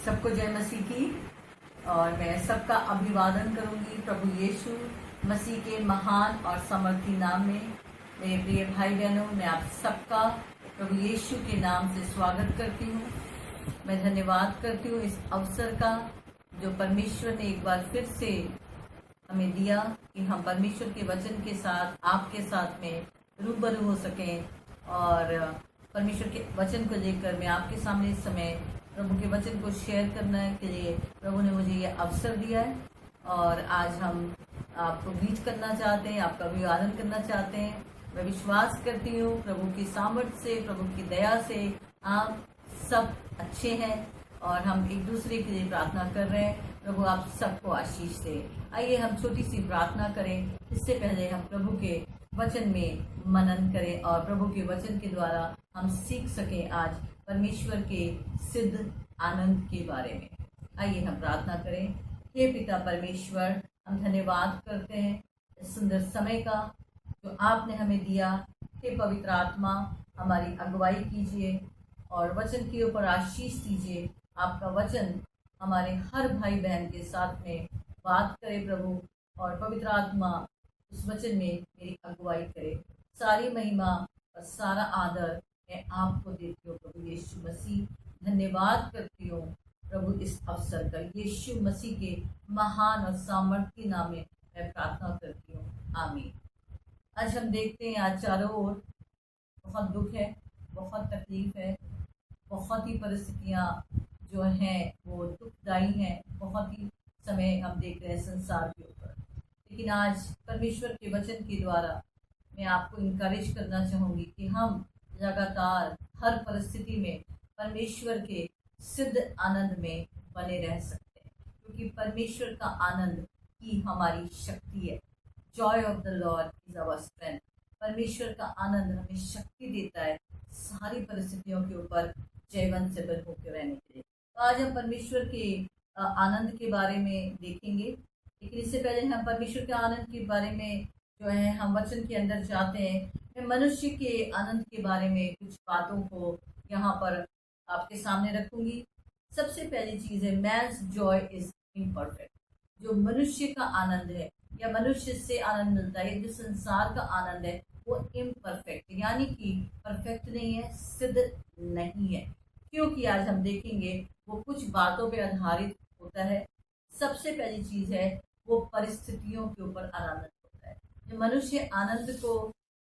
सबको जय मसीह की। और मैं सबका अभिवादन करूंगी प्रभु यीशु मसीह के महान और समर्थी नाम में। मेरे प्रिय भाई बहनों, मैं आप सबका प्रभु यीशु के नाम से स्वागत करती हूँ। मैं धन्यवाद करती हूँ इस अवसर का जो परमेश्वर ने एक बार फिर से हमें दिया कि हम परमेश्वर के वचन के साथ आपके साथ में रूबरू हो सकें। और परमेश्वर के वचन को लेकर मैं आपके सामने इस समय प्रभु के वचन को शेयर करने के लिए प्रभु ने मुझे ये अवसर दिया है। और आज हम आपको रीच करना चाहते हैं, आपका अभिवादन करना चाहते हैं। मैं विश्वास करती हूँ प्रभु की सामर्थ्य से, प्रभु की दया से आप सब अच्छे हैं और हम एक दूसरे के लिए प्रार्थना कर रहे हैं। प्रभु आप सबको आशीष दे। आइए हम छोटी सी प्रार्थना करें। इससे पहले हम प्रभु के वचन में मनन करें और प्रभु के वचन के द्वारा हम सीख सकें आज परमेश्वर के सिद्ध आनंद के बारे में। आइए हम प्रार्थना करें। हे पिता परमेश्वर, हम धन्यवाद करते हैं इस सुंदर समय का जो आपने हमें दिया। हे पवित्र आत्मा, हमारी अगुवाई कीजिए और वचन के ऊपर आशीष दीजिए। आपका वचन हमारे हर भाई बहन के साथ में बात करे प्रभु, और पवित्र आत्मा उस वचन में मेरी अगुवाई करे। सारी महिमा और सारा आदर मैं आपको देती हूँ प्रभु यीशु मसीह। धन्यवाद करती हूँ प्रभु इस अवसर का। यीशु मसीह के महान और सामर्थ्य नाम में मैं प्रार्थना करती हूँ, आमीन। आज हम देखते हैं आज चारों ओर बहुत दुख है, बहुत तकलीफ है, बहुत ही परिस्थितियाँ जो हैं वो दुखदायी हैं। बहुत ही समय हम देख रहे हैं संसार के ऊपर। लेकिन आज परमेश्वर के वचन के द्वारा मैं आपको इनकरेज करना चाहूँगी कि हम लगातार हर परिस्थिति में परमेश्वर के सिद्ध आनंद में बने रह सकते हैं, क्योंकि परमेश्वर का आनंद ही हमारी शक्ति है। Joy of the Lord is our strength. परमेश्वर का आनंद हमें शक्ति देता है सारी परिस्थितियों के ऊपर जयवंत से बल होकर रहने के लिए। तो आज हम परमेश्वर के आनंद के बारे में देखेंगे। लेकिन इससे पहले हम परमेश्वर के आनंद के बारे में जो है हम वचन के अंदर जाते हैं। मैं मनुष्य के आनंद के बारे में कुछ बातों को यहाँ पर आपके सामने रखूंगी। सबसे पहली चीज़ है, मैन्स जॉय इज इम्परफेक्ट। जो मनुष्य का आनंद है या मनुष्य से आनंद मिलता है, जो संसार का आनंद है, वो इम्परफेक्ट यानी कि परफेक्ट नहीं है, सिद्ध नहीं है। क्योंकि आज हम देखेंगे वो कुछ बातों पे आधारित होता है। सबसे पहली चीज़ है वो परिस्थितियों के ऊपर आनंद होता है। जो मनुष्य आनंद को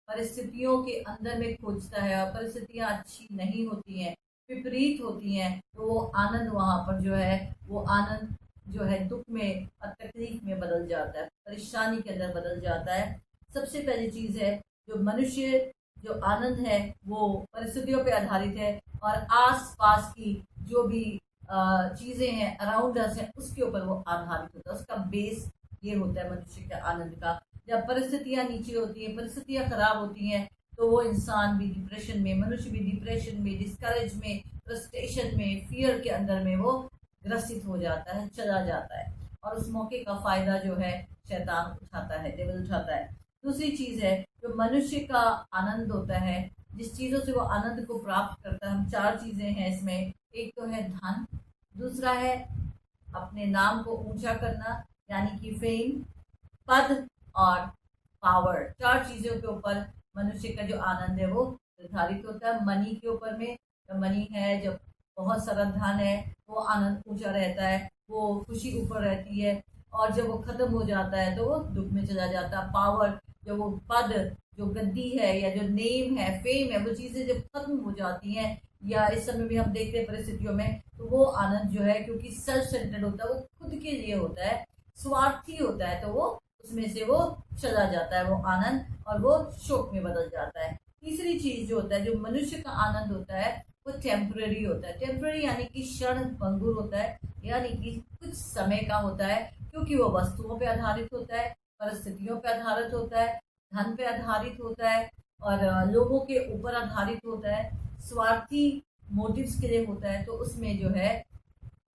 परिस्थितियों के अंदर में खोजता है और परिस्थितियाँ अच्छी नहीं होती हैं, विपरीत होती हैं, तो वो आनंद वहाँ पर जो है वो आनंद जो है दुख में और तकलीफ में बदल जाता है, परेशानी के अंदर बदल जाता है। सबसे पहली चीज़ है जो मनुष्य जो आनंद है वो परिस्थितियों पे आधारित है और आस पास की जो भी चीज़ें हैं अराउंड अस हैं उसके ऊपर वो आधारित होता है। उसका बेस ये होता है मनुष्य के आनंद का। जब परिस्थितियाँ नीचे होती हैं, परिस्थितियाँ खराब होती हैं, तो वो इंसान भी डिप्रेशन में, मनुष्य भी डिप्रेशन में, डिस्करेज में, फ्रस्ट्रेशन में, फियर के अंदर में वो ग्रसित हो जाता है, चला जाता है। और उस मौके का फ़ायदा जो है शैतान उठाता है, डेविल उठाता है। दूसरी चीज़ है जो मनुष्य का आनंद होता है, जिस चीज़ों से वो आनंद को प्राप्त करता है। हम चार चीज़ें हैं इसमें। एक तो है धन, दूसरा है अपने नाम को ऊंचा करना यानी कि फेम, पद और पावर। चार चीज़ों के ऊपर मनुष्य का जो आनंद है वो निर्धारित होता है। मनी के ऊपर में, जब मनी है, जब बहुत सारा धन है, वो आनंद ऊंचा रहता है, वो खुशी ऊपर रहती है। और जब वो खत्म हो जाता है तो वो दुख में चला जाता है। पावर, जो वो पद, जो गद्दी है या जो नेम है, फेम है, वो चीज़ें जब खत्म हो जाती हैं या इस समय भी हम देखते हैं परिस्थितियों में, तो वो आनंद जो है क्योंकि सेल्फ सेंटर्ड होता है, वो खुद के लिए होता है, स्वार्थी होता है, तो वो उसमें से वो चला जाता है वो आनंद और वो शोक में बदल जाता है। तीसरी चीज़ जो होता है, जो मनुष्य का आनंद होता है, वो टेम्पररी होता है। टेम्पररी यानी कि क्षण भंगुर होता है, यानी कि कुछ समय का होता है, क्योंकि वो वस्तुओं पे आधारित होता है, परिस्थितियों पे आधारित होता है, धन पे आधारित होता है और लोगों के ऊपर आधारित होता है, स्वार्थी मोटिव्स के लिए होता है। तो उसमें जो है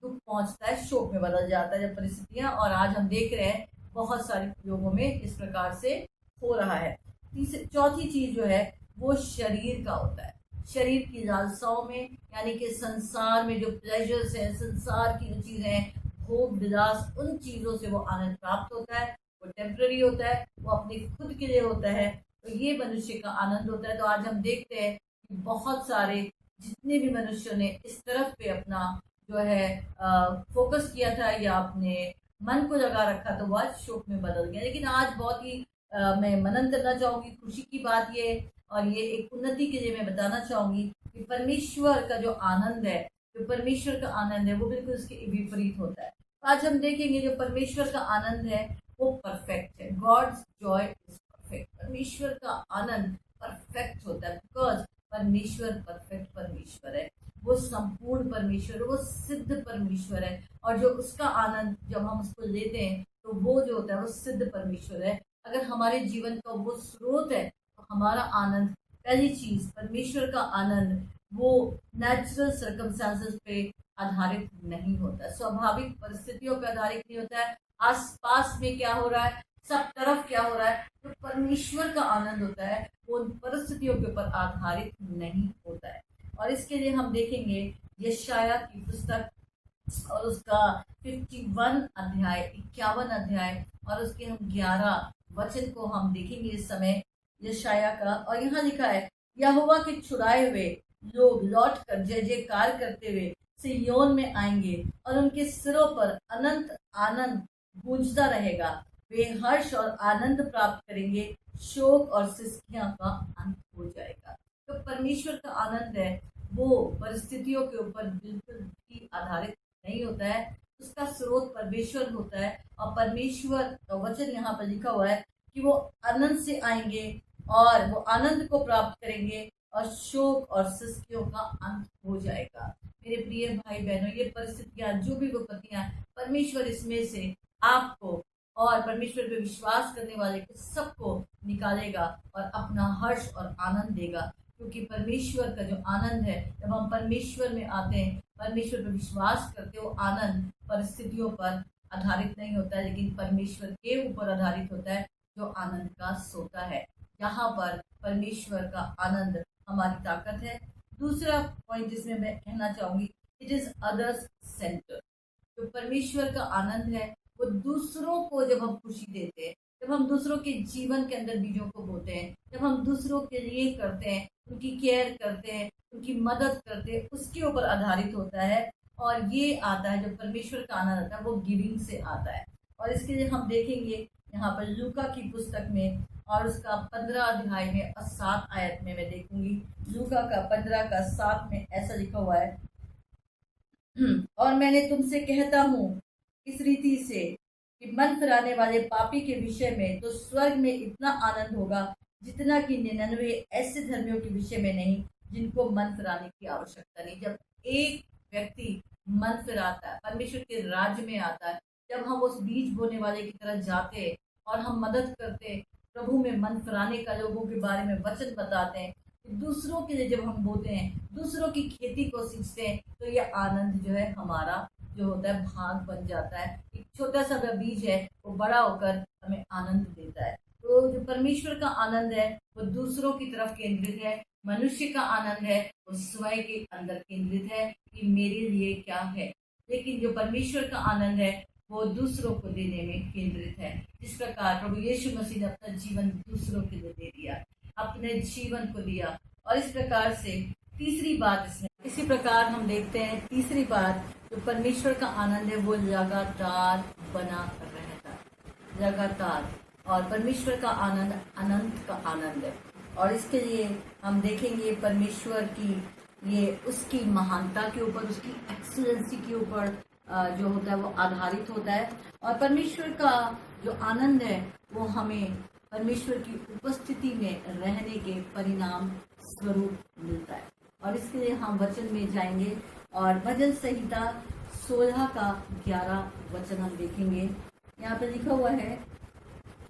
दुख पहुंचता है, शोक में बदल जाता है जब परिस्थितियां। और आज हम देख रहे हैं बहुत सारे लोगों में इस प्रकार से हो रहा है। चौथी चीज जो है वो शरीर का होता है। शरीर की लालसाओं में, यानी कि संसार में जो प्लेजर्स है, संसार की जो चीजें हैं, भोग विलास, उन चीजों से वो आनंद प्राप्त होता है। वो टेम्पररी होता है, वो अपने खुद के लिए होता है, तो ये मनुष्य का आनंद होता है। तो आज हम देखते हैं कि बहुत सारे जितने भी मनुष्यों ने इस तरफ पे अपना जो है फोकस किया था या अपने मन को लगा रखा, तो वो आज शोक में बदल गया। लेकिन आज बहुत ही मैं मनन करना चाहूंगी, खुशी की बात ये, और ये एक उन्नति के लिए मैं बताना चाहूंगी कि परमेश्वर का जो आनंद है, जो परमेश्वर का आनंद है, वो बिल्कुल उसके विपरीत होता है। तो आज हम देखेंगे जो परमेश्वर का आनंद है वो परफेक्ट है। God's joy is perfect. परमेश्वर का आनंद परफेक्ट होता है, बिकॉज परमेश्वर परफेक्ट परमेश्वर है, वो संपूर्ण परमेश्वर है, वो सिद्ध परमेश्वर है। और जो उसका आनंद जब हम उसको लेते हैं तो वो जो होता है वो सिद्ध परमेश्वर है। अगर हमारे जीवन का वो स्रोत है तो हमारा आनंद, पहली चीज परमेश्वर का आनंद, वो नेचुरल सर्कमस्टांसेस पे आधारित नहीं होता, स्वाभाविक परिस्थितियों पर आधारित नहीं होता है। आसपास में क्या हो रहा है, सब तरफ क्या हो रहा है, तो परमेश्वर का आनंद होता है, वो उन परिस्थितियों के ऊपर आधारित नहीं होता है। और इसके लिए हम देखेंगे यशाया की पुस्तक और उसका 51 अध्याय, 51 अध्याय और उसके हम 11 वचन को हम देखेंगे इस समय यशाया का। और यहाँ लिखा है, यहोवा के छुड़ाए हुए लोग लौट कर जय जयकार करते हुए सिय्योन में आएंगे और उनके सिरों पर अनंत आनंद गूंजता रहेगा। वे हर्ष और आनंद प्राप्त करेंगे, शोक और सिसकियां का अंत हो जाएगा। तो परमेश्वर का आनंद है वो परिस्थितियों के ऊपर बिल्कुल भी आधारित नहीं होता है, उसका स्रोत परमेश्वर होता है। और परमेश्वर का वचन यहाँ पर लिखा हुआ है कि वो आनंद से आएंगे और वो आनंद को प्राप्त करेंगे और शोक और सिसकियों का अंत हो जाएगा। मेरे प्रिय भाई बहनों, ये परिस्थितियां, जो भी विपत्तियां, परमेश्वर इसमें से आपको और परमेश्वर पे विश्वास करने वाले को सबको निकालेगा और अपना हर्ष और आनंद देगा। क्योंकि परमेश्वर का जो आनंद है, जब हम परमेश्वर में आते हैं, परमेश्वर पर विश्वास करते हो, आनंद परिस्थितियों पर आधारित नहीं होता है, लेकिन परमेश्वर के ऊपर आधारित होता है, जो आनंद का सोता है। यहाँ पर परमेश्वर का आनंद हमारी ताकत है। दूसरा पॉइंट जिसमें मैं कहना चाहूंगी, इट इज अदर्स सेंटर। जो परमेश्वर का आनंद है वो दूसरों को जब हम खुशी देते हैं, जब हम दूसरों के जीवन के अंदर बीजों को बोते हैं, जब हम दूसरों के लिए करते हैं, उनकी केयर करते हैं, उनकी मदद करते हैं, उसके ऊपर आधारित होता है। और ये आता है, जो परमेश्वर का आनंद आता है वो गिविंग से आता है। और इसके लिए हम देखेंगे यहाँ पर लूका की पुस्तक में और उसका 15 अध्याय में और 7 आयत में मैं देखूंगी। लूका का 15 का 7 में ऐसा लिखा हुआ है, और मैंने तुमसे कहता हूँ इस रीति से कि मन फिराने वाले पापी के विषय में तो स्वर्ग में इतना आनंद होगा जितना कि 99 ऐसे धर्मियों के विषय में नहीं जिनको मन फिराने की आवश्यकता नहीं। जब एक व्यक्ति मन फिराता है, परमेश्वर के राज्य में आता है, जब हम उस बीज बोने वाले की तरह जाते हैं और हम मदद करते हैं, प्रभु में मन फिराने का लोगों के बारे में वचन बताते हैं, दूसरों के लिए जब हम बोते हैं, दूसरों की खेती को सींचते हैं, तो ये आनंद जो है हमारा जो होता है भाग बन जाता है। एक छोटा सा बीज है, वो बड़ा होकर हमें आनंद देता है। तो जो परमेश्वर का आनंद है वो दूसरों की तरफ केंद्रित है। मनुष्य का आनंद है वो स्वयं के अंदर केंद्रित है कि मेरे लिए क्या है। लेकिन जो परमेश्वर का आनंद है वो दूसरों को देने में केंद्रित है। जिस प्रकार प्रभु यीशु मसीह ने अपना जीवन दूसरों के लिए दे दिया, अपने जीवन को दिया। और इस प्रकार से तीसरी बात इसमें, इसी प्रकार हम देखते हैं तीसरी बात, जो परमेश्वर का आनंद है वो लगातार बना रहता, लगातार। और परमेश्वर का आनंद अनंत का आनंद है। और इसके लिए हम देखेंगे परमेश्वर की ये उसकी महानता के ऊपर, उसकी एक्सीलेंसी के ऊपर जो होता है वो आधारित होता है। और परमेश्वर का जो आनंद है वो हमें परमेश्वर की उपस्थिति में रहने के परिणाम स्वरूप मिलता है। और इसके लिए हम वचन में जाएंगे और भजन संहिता 16 का 11 वचन हम देखेंगे। यहाँ पे लिखा हुआ है,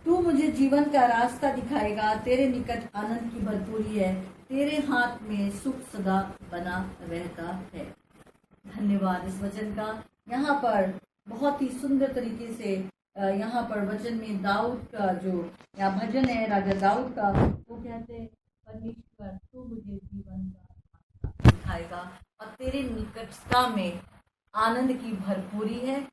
तू मुझे जीवन का रास्ता दिखाएगा, तेरे निकट आनंद की भरपूरी है, तेरे हाथ में सुख सदा बना रहता है। धन्यवाद इस वचन का। यहाँ पर बहुत ही सुंदर तरीके से यहाँ पर वचन में दाऊद का जो या भजन है राजा दाऊद का, वो कहते हैं, परमेश्वर तू मुझे जीवन का दिखाएगा और तेरे निकटता में आनंद की भरपूरी है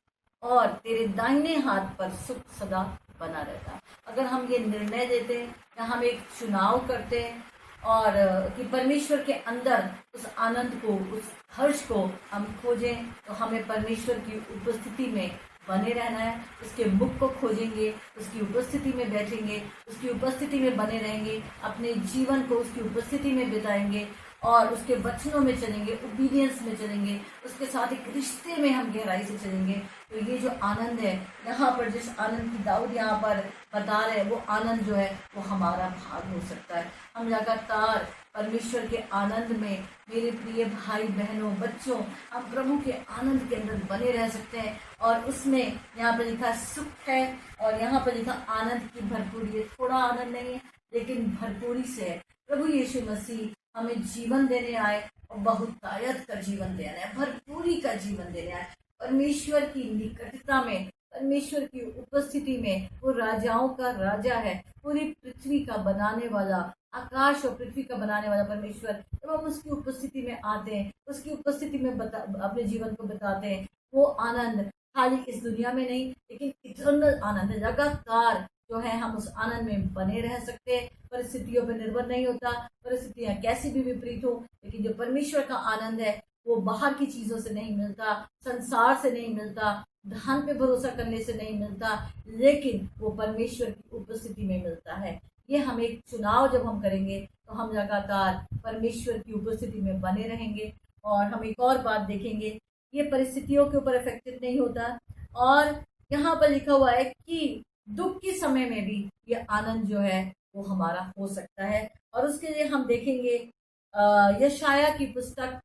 और तेरे दाहिने हाथ पर सुख सदा बना रहता है। अगर हम ये निर्णय देते हैं या हम एक चुनाव करते हैं और कि परमेश्वर के अंदर उस आनंद को, उस हर्ष को हम खोजें, तो हमें परमेश्वर की उपस्थिति में बने रहना है। उसके मुख को खोजेंगे, उसकी उपस्थिति में बैठेंगे, उसकी उपस्थिति में बने रहेंगे, अपने जीवन को उसकी उपस्थिति में बिताएंगे और उसके वचनों में चलेंगे, ओबीडियंस में चलेंगे, उसके साथ एक रिश्ते में हम गहराई से चलेंगे। तो ये जो आनंद है, यहाँ पर जिस आनंद की दाऊद यहाँ पर बता रहे हैं, वो आनंद जो है वो हमारा भाग हो सकता है। हम लगातार परमेश्वर के आनंद में, मेरे प्रिय भाई बहनों, बच्चों, हम प्रभु के आनंद के अंदर बने रह सकते हैं। और उसमें यहाँ पर लिखा सुख है और यहाँ पर लिखा आनंद की भरपूरी है। थोड़ा आनंद नहीं है लेकिन भरपूरी से है। प्रभु यीशु मसीह हमें जीवन देने आए और बहुतायत का जीवन देने आए, भरपूरी का जीवन देने आए। परमेश्वर की निकटता में, परमेश्वर की उपस्थिति में, वो राजाओं का राजा है, पूरी पृथ्वी का बनाने वाला, आकाश और पृथ्वी का बनाने वाला परमेश्वर। जब हम उसकी उपस्थिति में आते हैं, उसकी उपस्थिति में अपने जीवन को बताते हैं, वो आनंद खाली इस दुनिया में नहीं लेकिन इटर्नल आनंद है। लगातार जो है हम उस आनंद में बने रह सकते हैं। परिस्थितियों पर निर्भर नहीं होता, परिस्थितियां कैसी भी विपरीत हो, लेकिन जो परमेश्वर का आनंद है वो बाहर की चीजों से नहीं मिलता, संसार से नहीं मिलता, धन पे भरोसा करने से नहीं मिलता, लेकिन वो परमेश्वर की उपस्थिति में मिलता है। ये हम एक चुनाव जब हम करेंगे तो हम लगातार परमेश्वर की उपस्थिति में बने रहेंगे। और हम एक और बात देखेंगे, ये परिस्थितियों के ऊपर इफेक्टेड नहीं होता। और यहाँ पर लिखा हुआ है कि दुख के समय में भी ये आनंद जो है वो हमारा हो सकता है। और उसके लिए हम देखेंगे यशाया की पुस्तक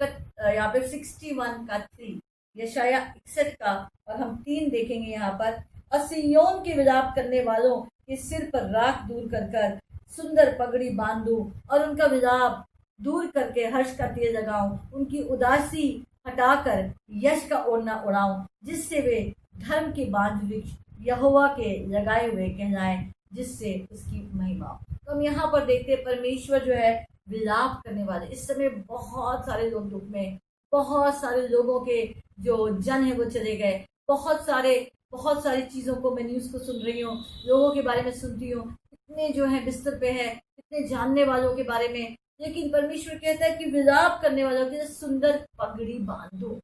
यहाँ पे 61 का 3, यशाया 61 का, और हम 3 देखेंगे यहाँ पर। और सिय्योन के विलाप करने वालों के सिर पर राख दूर कर कर सुंदर पगड़ी बांधूं और उनका विलाप दूर करके हर्ष का तेज लगाऊं, उनकी उदासी हटाकर यश का ओढ़ना उड़ाऊं, जिससे वे धर्म के बांझ वृक्ष यहोवा के लगाए हुए कहलाएं, जिससे उसकी महिमा। तो हम यहाँ पर देखते हैं परमेश्वर जो है विलाप करने वाले। इस समय बहुत सारे लोग दुख में, बहुत सारे लोगों के जो जन है वो चले गए, बहुत सारी चीजों को मैं न्यूज को सुन रही हूँ, लोगों के बारे में सुनती हूँ, कितने जो है बिस्तर पे है, कितने जानने वालों के बारे में। लेकिन परमेश्वर कहता है कि विलाप करने वालों के सुंदर पगड़ी बांधो।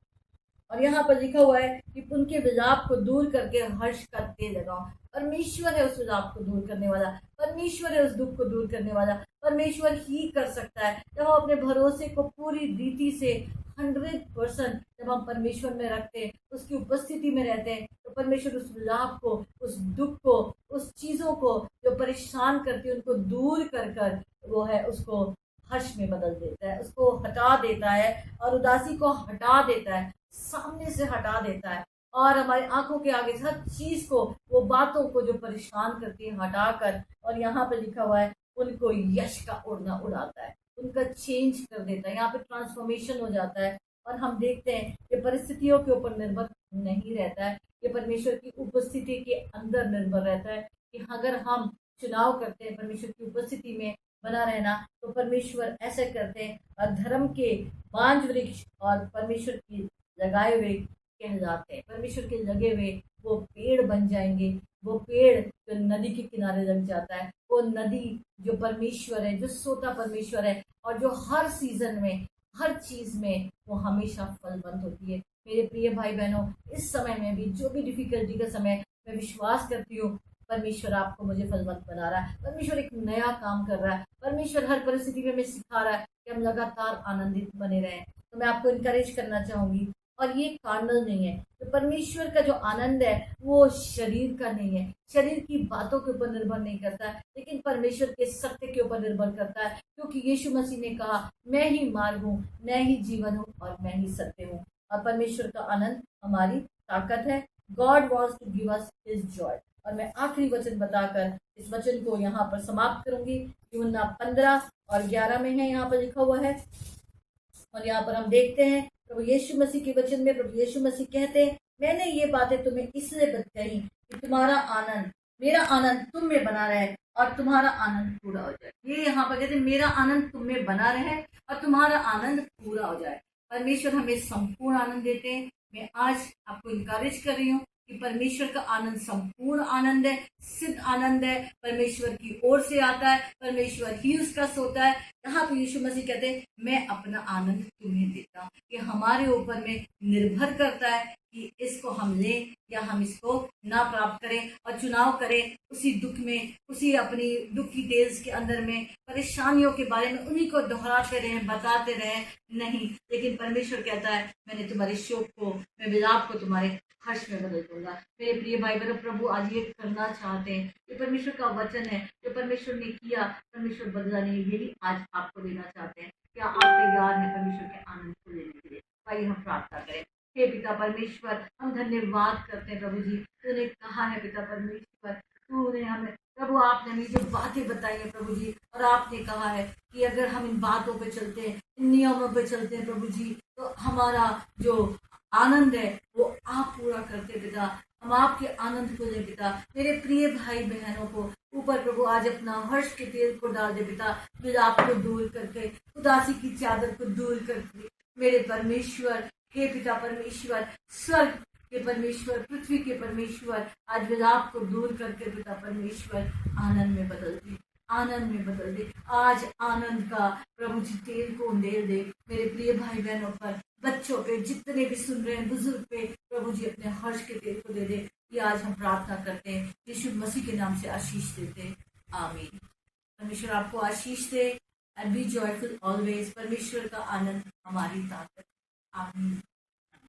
और यहाँ पर लिखा हुआ है कि उनके विलाप को दूर करके हर्ष का तेज लगाओ। परमेश्वर है उस विलाप को दूर करने वाला, परमेश्वर है उस दुख को दूर करने वाला। परमेश्वर ही कर सकता है। जब हम अपने भरोसे को पूरी रीति से 100% जब हम परमेश्वर में रखते हैं, उसकी उपस्थिति में रहते हैं, तो परमेश्वर उस विलाप को, उस दुख को, उस चीजों को जो परेशान करती है उनको दूर कर कर वो है उसको हर्ष में बदल देता है, उसको हटा देता है और उदासी को हटा देता है, सामने से हटा देता है। और हमारी आंखों के आगे हर चीज को, वो बातों को जो परेशान करती है हटाकर, और यहाँ पे लिखा हुआ है उनको यश का ओढ़ना उड़ाता है, उनका चेंज कर देता है। यहाँ पे ट्रांसफॉर्मेशन हो जाता है। और हम देखते हैं कि परिस्थितियों के ऊपर निर्भर नहीं रहता है, ये परमेश्वर की उपस्थिति के अंदर निर्भर रहता है कि अगर हम चुनाव करते हैं परमेश्वर की उपस्थिति में बना रहना, तो परमेश्वर ऐसे करते हैं और धर्म के बांझ वृक्ष और परमेश्वर की लगाए हुए कहलाते हैं। परमेश्वर के लगे हुए वो पेड़ बन जाएंगे, वो पेड़ जो नदी के किनारे लग जाता है, वो नदी जो परमेश्वर है, जो सोता परमेश्वर है और जो हर सीजन में, हर चीज में वो हमेशा फलवंत होती है। मेरे प्रिय भाई बहनों, इस समय में भी जो भी डिफिकल्टी का समय, मैं विश्वास करती हूँ परमेश्वर आपको मुझे फलवंत बना रहा है। परमेश्वर एक नया काम कर रहा है। परमेश्वर हर परिस्थिति में हमें सिखा रहा है कि हम लगातार आनंदित बने रहें। तो मैं आपको इनकरेज करना चाहूंगी। और ये कार्नल नहीं है, तो परमेश्वर का जो आनंद है वो शरीर का नहीं है, शरीर की बातों के ऊपर निर्भर नहीं करता है, लेकिन परमेश्वर के सत्य के ऊपर निर्भर करता है। क्योंकि यीशु मसीह ने कहा, मैं ही मार्ग हूँ, मैं ही जीवन हूँ और मैं ही सत्य हूँ। और परमेश्वर का आनंद हमारी ताकत है। God wants to give us his joy. और मैं आखिरी वचन बताकर इस वचन को यहाँ पर समाप्त करूंगी। यूहन्ना 15 और 11 में है, यहाँ पर लिखा हुआ है। और यहाँ पर हम देखते हैं प्रभु यीशु मसीह के वचन में प्रभु यीशु मसीह कहते हैं, मैंने ये बातें तुम्हें इसलिए बताई कि तुम्हारा आनंद मेरा आनंद तुम में बना रहे और तुम्हारा आनंद पूरा हो जाए। ये यहाँ पर कहते हैं मेरा आनंद तुम में बना रहे और तुम्हारा आनंद पूरा हो जाए। परमेश्वर हमें संपूर्ण आनंद देते हैं। मैं आज आपको इनकरेज कर रही हूँ कि परमेश्वर का आनंद संपूर्ण आनंद है, सिद्ध आनंद है, परमेश्वर की ओर से आता है, परमेश्वर ही उसका सोता है। यहाँ पे यीशु मसीह कहते हैं मैं अपना आनंद तुम्हें देता हूँ। ये हमारे ऊपर में निर्भर करता है कि इसको हम लें या हम इसको ना प्राप्त करें और चुनाव करें उसी दुख में, उसी अपनी दुख की डेल्स के अंदर में, परेशानियों के बारे में उन्हीं को दोहराते रहें, बताते रहें नहीं। लेकिन परमेश्वर कहता है मैंने तुम्हारे शोक को, मैं विलाप को तुम्हारे हर्ष में बदल दूंगा। मेरे प्रिय भाई बहनों, प्रभु आज ये करना चाहते हैं। ये परमेश्वर का वचन है, जो परमेश्वर ने किया परमेश्वर बदला नहीं, यही आज आपको देना चाहते हैं। क्या आप तैयार हैं परमेश्वर के आनंद को लेने के लिए? भाई हम प्रार्थना करें। हे पिता परमेश्वर, हम धन्यवाद करते हैं प्रभु जी। तूने कहा है पिता परमेश्वर, तूने हमें प्रभु, आपने हमें जो बातें बताई है प्रभु जी, और आपने कहा है कि अगर हम इन बातों पे चलते हैं, इन नियमों पे चलते हैं प्रभु जी, तो हमारा जो आनंद है वो आप पूरा करते पिता। हम आपके आनंद को दे पिता। मेरे प्रिय भाई बहनों को ऊपर प्रभु आज अपना हर्ष के तेल को डाल दे पिता, विलाप को दूर करके, उदासी की चादर को दूर करके मेरे परमेश्वर, हे पिता परमेश्वर, स्वर्ग के परमेश्वर, पृथ्वी के परमेश्वर, आज विलाप को दूर करके पिता परमेश्वर आनंद में बदल दे, आनंद में बदल दे। आज आनंद का प्रभु जी तेल को उंडेल दे मेरे प्रिय भाई बहनों पर, बच्चों पे, जितने भी सुन रहे हैं, बुजुर्ग पे प्रभु जी अपने हर्ष के तेल को दे दे। ये आज हम प्रार्थना करते हैं यीशु मसीह के नाम से आशीष देते हैं, आमीन। परमेश्वर आपको आशीष दे। And be joyful always. परमेश्वर का आनंद हमारी ताकत, आमीन।